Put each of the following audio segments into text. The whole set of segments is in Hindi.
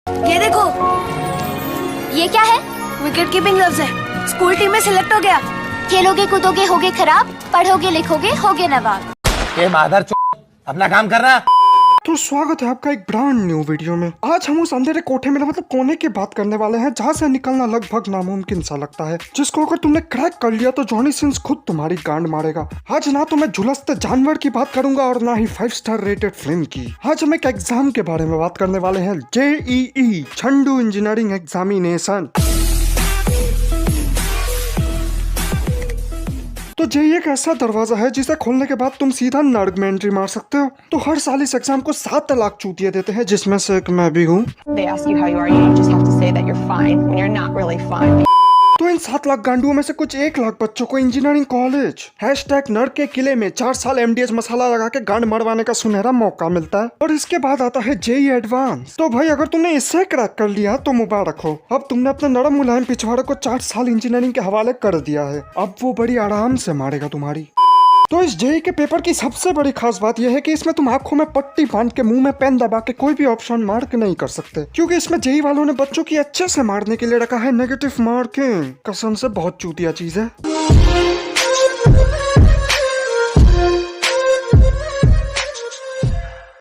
ये देखो, ये क्या है? विकेट कीपिंग ग्लव्स है। स्कूल टीम में सिलेक्ट हो गया। खेलोगे कूदोगे होगे खराब, पढ़ोगे लिखोगे होगे नवाब। ये मादर अपना काम कर रहा। तो स्वागत है आपका एक ब्रांड न्यू वीडियो में। आज हम उस अंधेरे कोठे में मतलब कोने की बात करने वाले हैं जहाँ से निकलना लगभग नामुमकिन सा लगता है, जिसको अगर तुमने क्रैक कर लिया तो जॉनी सिंस खुद तुम्हारी गांड मारेगा। आज ना तो मैं झुलसते जानवर की बात करूंगा और ना ही 5 स्टार रेटेड फिल्म की। आज हम एक एग्जाम के बारे में बात करने वाले हैं, JEE चंडू इंजीनियरिंग एग्जामिनेशन। तो JEE एक ऐसा दरवाजा है जिसे खोलने के बाद तुम सीधा नर्क में एंट्री मार सकते हो। तो हर साल इस एग्जाम को 7 लाख चूतिया देते हैं, जिसमें से एक मैं भी हूँ। They ask you how you are, you just have to say that you're fine when you're not really fine. तो इन 7 लाख गांडुओं में से कुछ 1 लाख बच्चों को इंजीनियरिंग कॉलेज #नर्क के किले में 4 साल MDH मसाला लगा के गांड मरवाने का सुनहरा मौका मिलता है। और इसके बाद आता है JEE एडवांस। तो भाई अगर तुमने इससे क्रैक कर लिया तो मुबारक हो, अब तुमने अपने नरम मुलायम पिछवाड़े को 4 साल इंजीनियरिंग के हवाले कर दिया है। अब वो बड़ी आराम से मारेगा तुम्हारी। तो इस JEE के पेपर की सबसे बड़ी खास बात यह है कि इसमें तुम आंखों में पट्टी बांध के मुंह में पेन दबा के कोई भी ऑप्शन मार्क नहीं कर सकते, क्योंकि इसमें JEE वालों ने बच्चों की अच्छे से मारने के लिए रखा है नेगेटिव मार्किंग। कसम से बहुत चूतिया चीज है।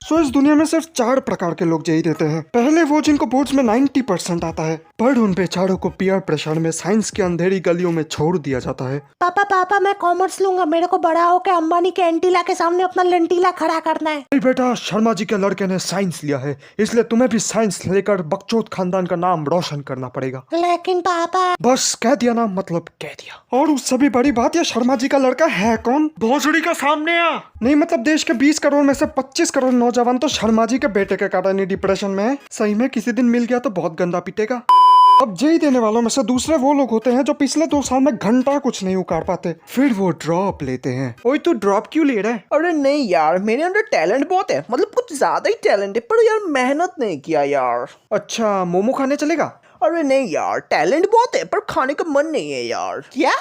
तो इस दुनिया में सिर्फ 4 प्रकार के लोग JEE देते हैं। पहले वो जिनको बोर्ड्स में 90% आता है, पर उन बेचारों को पीयर प्रेशर में साइंस की अंधेरी गलियों में छोड़ दिया जाता है। पापा मैं कॉमर्स लूंगा, मेरे को बड़ा होकर अंबानी के एंटीला के सामने अपना लंटीला खड़ा करना है। अरे बेटा, शर्मा जी के लड़के ने साइंस लिया है, इसलिए तुम्हें भी साइंस लेकर बकचोद खानदान का नाम रोशन करना पड़ेगा। लेकिन पापा। बस कह दिया ना, मतलब कह दिया। और उससे भी बड़ी बात, ये शर्मा जी का लड़का है कौन? भोसड़ी का सामने आ नहीं, मतलब देश के 20 करोड़ में से 25 करोड़ नौजवान तो शर्मा जी के बेटे के कारण ही डिप्रेशन में है। सही में किसी दिन मिल गया तो बहुत गंदा पीटेगा। अब JEE देने वालों में से दूसरे वो लोग होते हैं जो पिछले 2 साल में घंटा कुछ नहीं उखाड़ पाते, फिर वो ड्रॉप लेते हैं। ओए तू ड्रॉप क्यों ले रहा है? अरे नहीं यार, मेरे अंदर टैलेंट बहुत है, मतलब कुछ ज्यादा ही टैलेंट है, पर यार मेहनत नहीं किया यार। अच्छा, मोमो खाने चलेगा? अरे नहीं यार, टैलेंट बहुत है पर खाने का मन नहीं है यार। क्या?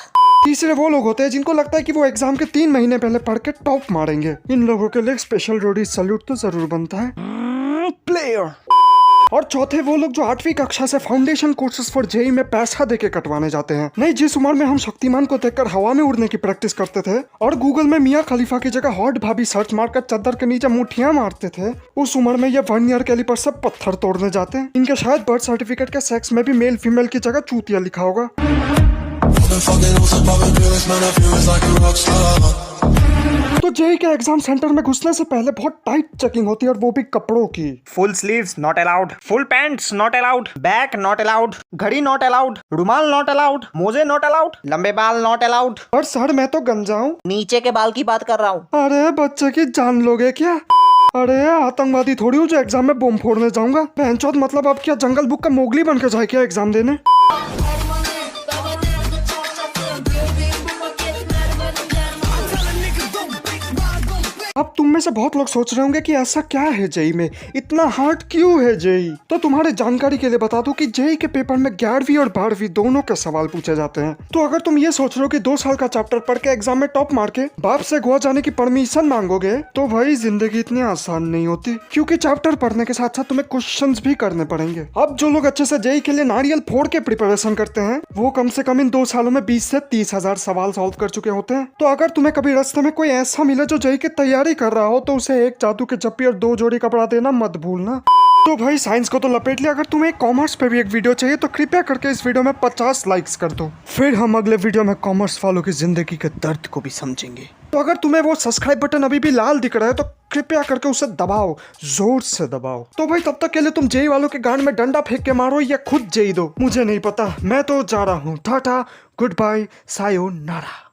तीसरे वो लोग होते हैं जिनको लगता है कि वो एग्जाम के 3 महीने पहले पढ़ के टॉप मारेंगे। इन लोगों के लिए स्पेशल रोडी सैल्यूट तो जरूर बनता है। प्लेयर। और चौथे वो लोग जो 8वीं कक्षा से फाउंडेशन कोर्सेज फॉर JEE में पैसा देके कटवाने जाते हैं। नहीं, जिस उम्र में हम शक्तिमान को देखकर हवा में उड़ने की प्रैक्टिस करते थे और गूगल में मियां खलीफा की जगह हॉट भाभी सर्च मारकर चादर के नीचे मुठियां मारते थे, उस उम्र में ये वर्नियर कैलिपर से पत्थर तोड़ने जाते हैं। इनके शायद बर्थ सर्टिफिकेट के सेक्स में भी मेल फीमेल की जगह चूतिया लिखा होगा। तो JEE के एग्जाम सेंटर में घुसने से पहले बहुत टाइट चेकिंग होती है, और वो भी कपड़ों की। Full sleeves not allowed, full pants not allowed, back not allowed, घड़ी नॉट अलाउड, रुमाल नॉट अलाउड, मोजे नॉट अलाउड, लंबे बाल नॉट अलाउड। और सर मैं तो गंजा हूँ। नीचे के बाल की बात कर रहा हूँ। अरे बच्चे की जान लोगे क्या? अरे आतंकवादी थोड़ी हूँ जो एग्जाम में बम फोड़ने जाऊंगा। बहनचोद, मतलब अब क्या जंगल बुक का मोगली बन के जाए क्या एग्जाम देने? अब तुम में से बहुत लोग सोच रहे होंगे कि ऐसा क्या है JEE में, इतना हार्ड क्यों है JEE? तो तुम्हारे जानकारी के लिए बता दूं कि JEE के पेपर में 11वीं और 12वीं दोनों के सवाल पूछे जाते हैं। तो अगर तुम ये सोच रहे हो कि 2 साल का चैप्टर पढ़ के एग्जाम में टॉप मार के बाप से गोवा जाने की परमिशन मांगोगे, तो भाई जिंदगी इतनी आसान नहीं होती, क्योंकि चैप्टर पढ़ने के साथ साथ तुम्हें क्वेश्चंस भी करने पड़ेंगे। अब जो लोग अच्छे से JEE के लिए नारियल फोड़ के प्रिपरेशन करते हैं, वो कम से कम इन 2 सालों में 20 से 30 हजार सवाल सॉल्व कर चुके होते हैं। तो अगर तुम्हें कभी रास्ते में कोई ऐसा मिले जो JEE की तैयारी कर रहा हो, तो उसे एक जादू के जप्पी और 2 जोड़ी कपड़ा देना मत भूलना। तो भाई साइंस को तो लपेट लिया, अगर तुम्हें कॉमर्स पे भी एक वीडियो चाहिए तो कृपया करके इस वीडियो में 50 लाइक्स कर दो, फिर हम अगले वीडियो में कॉमर्स वालों की जिंदगी के दर्द को भी समझेंगे। तो अगर तुम्हें वो सब्सक्राइब बटन अभी भी लाल दिख रहा है तो कृपया करके उसे दबाओ, जोर से दबाओ। तो भाई तब तक के लिए तुम JEE वालों के गांड में डंडा फेंक के मारो या खुद JEE दो, मुझे नहीं पता। मैं तो जा रहा हूँ। Tata, good bye, sayonara.